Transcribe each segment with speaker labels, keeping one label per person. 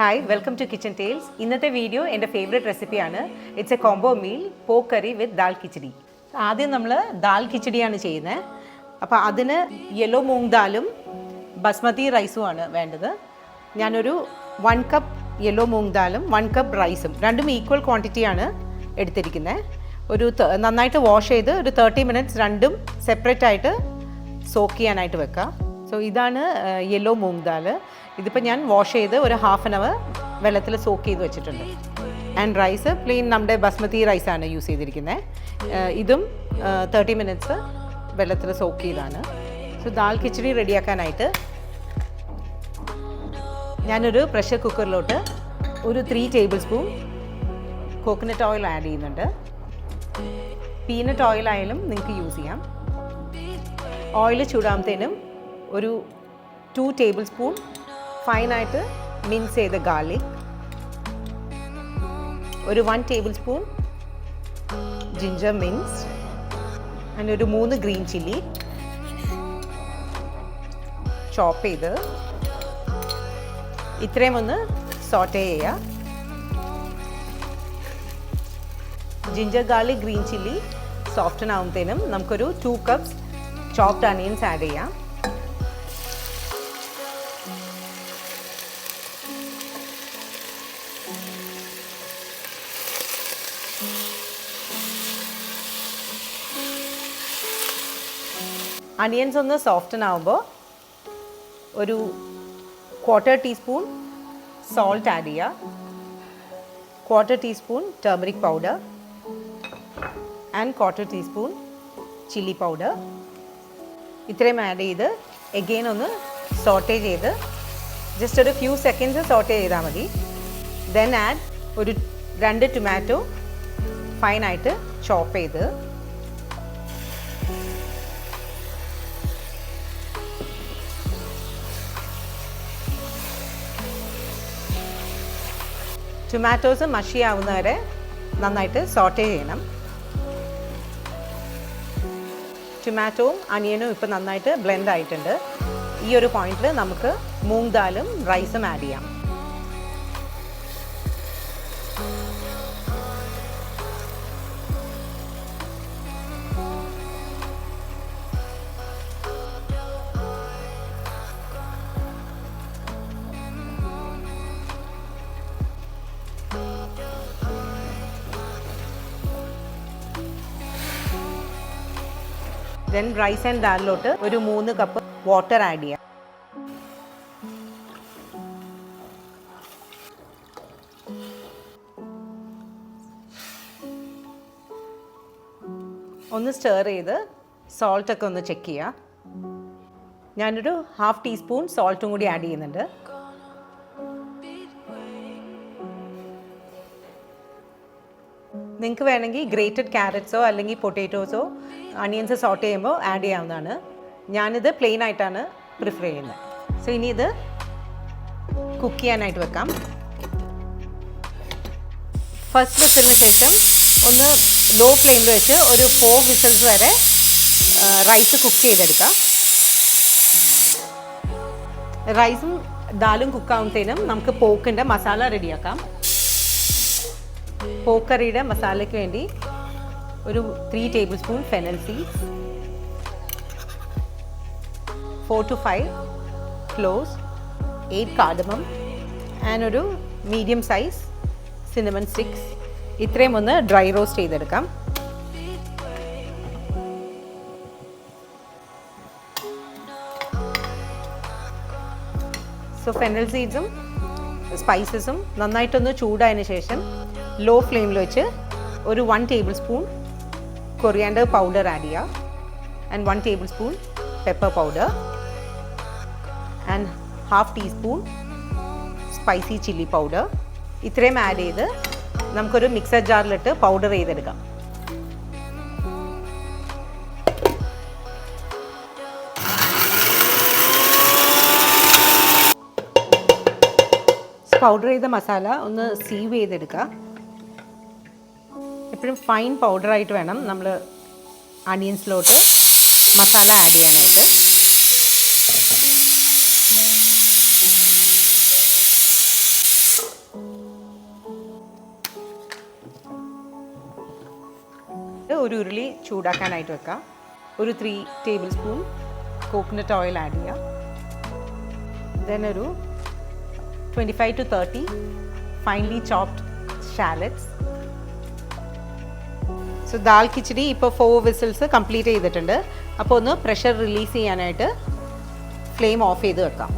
Speaker 1: Hi, welcome to Kitchen Tales. ഇന്നത്തെ video എൻ്റെ favourite റെസിപ്പിയാണ്. It's a combo meal pork curry with dal khichdi. ആദ്യം നമ്മൾ ദാൽ കിച്ചടിയാണ് ചെയ്യുന്നത്. അപ്പോൾ അതിന് യെല്ലോ മൂങ് ദാലും ബസ്മതി റൈസുമാണ് വേണ്ടത്. ഞാനൊരു 1 കപ്പ് യെല്ലോ മൂങ് ദാലും 1 കപ്പ് റൈസും രണ്ടും ഈക്വൽ ക്വാണ്ടിറ്റിയാണ് എടുത്തിരിക്കുന്നത്. നന്നായിട്ട് വാഷ് ചെയ്ത് ഒരു 30 മിനിറ്റ്സ് രണ്ടും സെപ്പറേറ്റ് ആയിട്ട് സോക്ക് ചെയ്യാനായിട്ട് വെക്കുക. സോ ഇതാണ് യെല്ലോ മൂങ് ദാൽ. ഇതിപ്പോൾ ഞാൻ വാഷ് ചെയ്ത് ഒരു ഹാഫ് ആൻ അവർ വെള്ളത്തിൽ സോക്ക് ചെയ്ത് വെച്ചിട്ടുണ്ട്. ആൻഡ് റൈസ് പ്ലെയിൻ നമ്മുടെ ബസ്മതി റൈസാണ് യൂസ് ചെയ്തിരിക്കുന്നത്. ഇതും 30 മിനിറ്റ്സ് വെള്ളത്തിൽ സോക്ക് ചെയ്താണ്. സോ ദാൽ കിച്ചടി റെഡിയാക്കാനായിട്ട് ഞാനൊരു പ്രഷർ കുക്കറിലോട്ട് ഒരു 3 table spoon coconut oil add ചെയ്യുന്നുണ്ട്. പീനട്ട് ഓയിലായാലും നിങ്ങൾക്ക് യൂസ് ചെയ്യാം. ഓയിൽ ചൂടാകുമ്പോഴത്തേനും ഒരു 2 ടേബിൾ സ്പൂൺ ഫൈനായിട്ട് മിൻസ് ചെയ്ത ഗാർലിക്, ഒരു 1 table spoon ginger mince and ഒരു 3 ഗ്രീൻ ചില്ലി ചോപ്പ് ചെയ്ത് ഇത്രയും ഒന്ന് സോട്ടേ ചെയ്യുക. Ginger garlic green chilli soften ആകുമ്പോഴത്തേനും നമുക്കൊരു 2 കപ്സ് ചോപ്ഡ് അനിയൻസ് ആഡ് ചെയ്യാം. അനിയൻസ് ഒന്ന് സോഫ്റ്റൻ ആകുമ്പോൾ ഒരു 1/4 ടീസ്പൂൺ സോൾട്ട് ആഡ് ചെയ്യുക, 1/4 teaspoon turmeric powder and 1/4 teaspoon chilli powder. ഇത്രയും ആഡ് ചെയ്ത് എഗെയിൻ ഒന്ന് സോട്ടേ ചെയ്ത് ജസ്റ്റ് ഒരു ഫ്യൂ സെക്കൻഡ്സ് സോട്ടേ ചെയ്താൽ മതി. ദെൻ ആഡ് ഒരു 2 ടൊമാറ്റോ ഫൈനായിട്ട് ചോപ്പ് ചെയ്ത് ടൊമാറ്റോസ് മഷിയാവുന്നവരെ നന്നായിട്ട് സോട്ടേ ചെയ്യണം. ടൊമാറ്റോവും അനിയനും ഇപ്പോൾ നന്നായിട്ട് ബ്ലെൻഡ് ആയിട്ടുണ്ട്. ഈ ഒരു പോയിന്റിൽ നമുക്ക് മൂങ് ദാലും റൈസും ആഡ് ചെയ്യാം. ദെൻ റൈസ് ആൻഡ് ദാലിലോട്ട് ഒരു 3 കപ്പ് വാട്ടർ ആഡ് ചെയ്യാം. ഒന്ന് സ്റ്റർ ചെയ്ത് സോൾട്ടൊക്കെ ഒന്ന് ചെക്ക് ചെയ്യുക. ഞാനൊരു 1/2 ടീസ്പൂൺ സോൾട്ടും കൂടി ആഡ് ചെയ്യുന്നുണ്ട്. നിങ്ങൾക്ക് വേണമെങ്കിൽ ഗ്രേറ്റഡ് ക്യാരറ്റ്സോ അല്ലെങ്കിൽ പൊട്ടാറ്റോസോ അണിയൻസ് സോട്ട് ചെയ്യുമ്പോൾ ആഡ് ചെയ്യാവുന്നതാണ്. ഞാനിത് പ്ലെയിൻ ആയിട്ടാണ് പ്രിഫർ ചെയ്യുന്നത്. സോ ഇനി ഇത് കുക്ക് ചെയ്യാനായിട്ട് വെക്കാം. ഫസ്റ്റ് വിസിലിന് ശേഷം ഒന്ന് ലോ ഫ്ലെയിമിൽ വെച്ച് ഒരു 4 വിസിൽസ് വരെ റൈസ് കുക്ക് ചെയ്തെടുക്കാം. റൈസും ദാലും കുക്കാവുമ്പോഴത്തേനും നമുക്ക് പോക്കിൻ്റെ മസാല റെഡിയാക്കാം. പോർക്ക് കറിയുടെ മസാലയ്ക്ക് വേണ്ടി ഒരു 3 table spoon fennel seeds, 4 to 5 cloves, 8 cardamom and ഒരു മീഡിയം സൈസ് സിനമൺ സ്റ്റിക്സ്. ഇത്രയും ഒന്ന് ഡ്രൈ റോസ്റ്റ് ചെയ്തെടുക്കാം. സോ ഫെനൽ സീഡ്സും സ്പൈസസും നന്നായിട്ടൊന്ന് ചൂടായതിന് ശേഷം ലോ ഫ്ലെയിമിൽ വെച്ച് ഒരു 1 table spoon coriander powder add ചെയ്യുക and 1 table spoon pepper powder and 1/2 teaspoon spicy chilli powder. ഇത്രയും ആഡ് ചെയ്ത് നമുക്കൊരു മിക്സർ ജാറിലിട്ട് പൗഡർ ചെയ്തെടുക്കാം. പൗഡർ ചെയ്ത മസാല ഒന്ന് സീവ് ചെയ്തെടുക്കുക. എപ്പോഴും ഫൈൻ പൗഡറായിട്ട് വേണം നമ്മൾ അണിയൻസിലോട്ട് മസാല ആഡ് ചെയ്യാനായിട്ട്. ഒരു ഉരുളി ചൂടാക്കാനായിട്ട് വെക്കാം. ഒരു 3 table spoon coconut oil add ചെയ്യാം. ദെൻ ഒരു 25 to 30 finely chopped shallots. So dal khichdi ഇപ്പോൾ 4 വിസിൽസ് കംപ്ലീറ്റ് ചെയ്തിട്ടുണ്ട്. അപ്പോൾ ഒന്ന് പ്രഷർ റിലീസ് ചെയ്യാനായിട്ട് ഫ്ലെയിം ഓഫ് ചെയ്ത് വെക്കാം.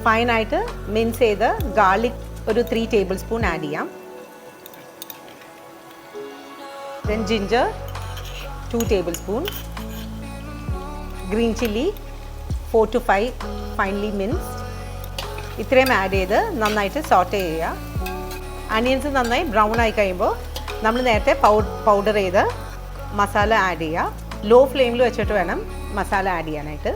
Speaker 1: ഫൈനായിട്ട് മിൻസ് ചെയ്ത് ഗാർലിക് ഒരു 3 ടേബിൾ സ്പൂൺ ആഡ് ചെയ്യാം. Then ginger 2 table spoon, green chilli 4 to 5 finely minced. ഇത്രയും ആഡ് ചെയ്ത് നന്നായിട്ട് സോട്ടേ ചെയ്യുക. അനിയൻസ് നന്നായി ബ്രൗൺ ആയി കഴിയുമ്പോൾ നമ്മൾ നേരത്തെ പൗഡർ ചെയ്ത് മസാല ആഡ് ചെയ്യുക. ലോ ഫ്ലെയിമിൽ വെച്ചിട്ട് വേണം മസാല ആഡ് ചെയ്യാനായിട്ട്.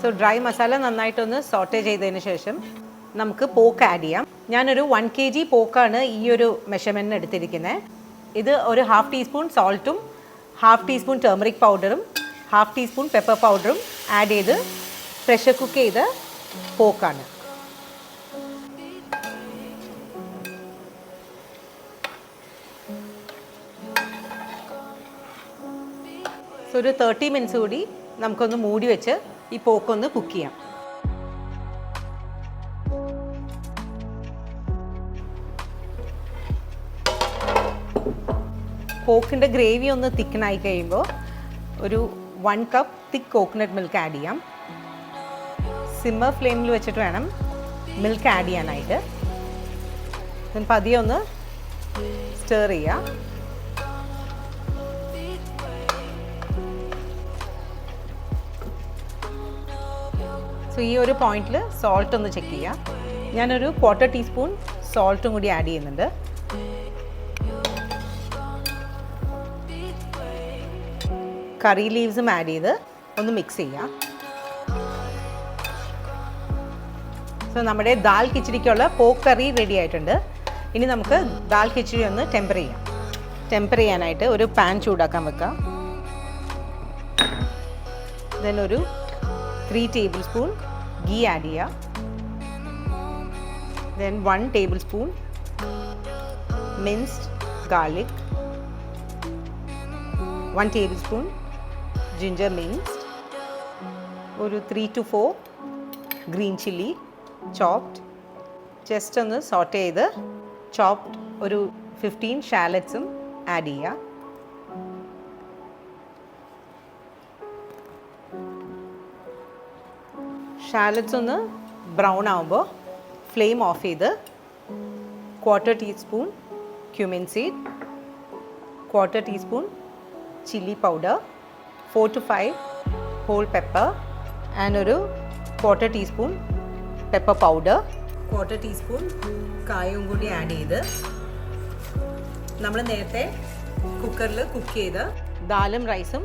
Speaker 1: സോ ഡ്രൈ മസാല നന്നായിട്ടൊന്ന് സോട്ടേ ചെയ്തതിന് ശേഷം നമുക്ക് പോക്ക് ആഡ് ചെയ്യാം. ഞാനൊരു 1 kg പോക്കാണ് ഈ ഒരു മെഷർമെൻറ്റിന് എടുത്തിരിക്കുന്നത്. ഇത് ഒരു 1/2 ടീസ്പൂൺ സോൾട്ടും 1/2 ടീസ്പൂൺ ടർമറിക് പൗഡറും 1/2 ടീസ്പൂൺ പെപ്പർ പൗഡറും ആഡ് ചെയ്ത് പ്രഷർ കുക്ക് ചെയ്ത പോക്കാണ്. സോ ഒരു 30 മിനിറ്റ്സ് കൂടി നമുക്കൊന്ന് മൂടി വെച്ച് ഈ പോക്കൊന്ന് കുക്ക് ചെയ്യാം. പോക്കിൻ്റെ ഗ്രേവി ഒന്ന് തിക്കനായി കഴിയുമ്പോൾ ഒരു 1 കപ്പ് തിക്ക് കോക്കനട്ട് മിൽക്ക് ആഡ് ചെയ്യാം. സിമ്മർ ഫ്ലെയിമിൽ വെച്ചിട്ട് വേണം മിൽക്ക് ആഡ് ചെയ്യാനായിട്ട്. പതിയെ ഒന്ന് സ്റ്റർ ചെയ്യുക. സോ ഈ ഒരു പോയിന്റിൽ സോൾട്ട് ഒന്ന് ചെക്ക് ചെയ്യുക. ഞാനൊരു 1/4 ടീസ്പൂൺ സോൾട്ടും കൂടി ആഡ് ചെയ്യുന്നുണ്ട്. കറി ലീവ്സും ആഡ് ചെയ്ത് ഒന്ന് മിക്സ് ചെയ്യാം. സോ നമ്മുടെ ദാൽ കിച്ചടിക്കുള്ള പോക്ക് കറി റെഡി ആയിട്ടുണ്ട്. ഇനി നമുക്ക് ദാൽ കിച്ചടി ഒന്ന് ടെമ്പർ ചെയ്യാം. ടെമ്പർ ചെയ്യാനായിട്ട് ഒരു പാൻ ചൂടാക്കാൻ വെക്കാം. ദെൻ ഒരു 3 ടേബിൾ സ്പൂൺ ghee ആഡ് ചെയ്യുക. Then 1 table spoon minced garlic, 1 table spoon ginger minced, ഒരു 3 to 4 green chilli chopped. Just ഒന്ന് സോട്ട് ചെയ്ത് ചോപ്ഡ് ഒരു 15 ഷാലറ്റ്സും ആഡ് ചെയ്യുക. ഷാലറ്റ്സ് ഒന്ന് ബ്രൗൺ ആകുമ്പോൾ ഫ്ലെയിം ഓഫ് ചെയ്ത് 1/4 teaspoon cumin seed, 1/4 teaspoon chilli powder, 4 to 5 whole pepper and ഒരു 1/4 teaspoon pepper powder, 1/4 teaspoon കായവും കൂടി ആഡ് ചെയ്ത് നമ്മൾ നേരത്തെ കുക്കറിൽ കുക്ക് ചെയ്ത് ദാലും റൈസും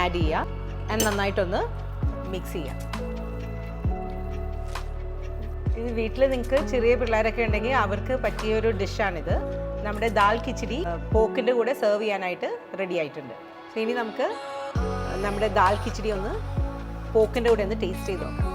Speaker 1: ആഡ് ചെയ്യുക. and നന്നായിട്ടൊന്ന് മിക്സ് ചെയ്യാം. ഇത് വീട്ടിൽ നിങ്ങൾക്ക് ചെറിയ പിള്ളേരൊക്കെ ഉണ്ടെങ്കിൽ അവർക്ക് പറ്റിയൊരു ഡിഷാണിത്. നമ്മുടെ ദാൽ കിച്ചടി പോക്കിൻ്റെ കൂടെ സെർവ് ചെയ്യാനായിട്ട് റെഡി ആയിട്ടുണ്ട്. സോ ഇനി നമുക്ക് നമ്മുടെ ദാൽ കിച്ചടി ഒന്ന് പോക്കിൻ്റെ കൂടെ ഒന്ന് ടേസ്റ്റ് ചെയ്ത് നോക്കാം.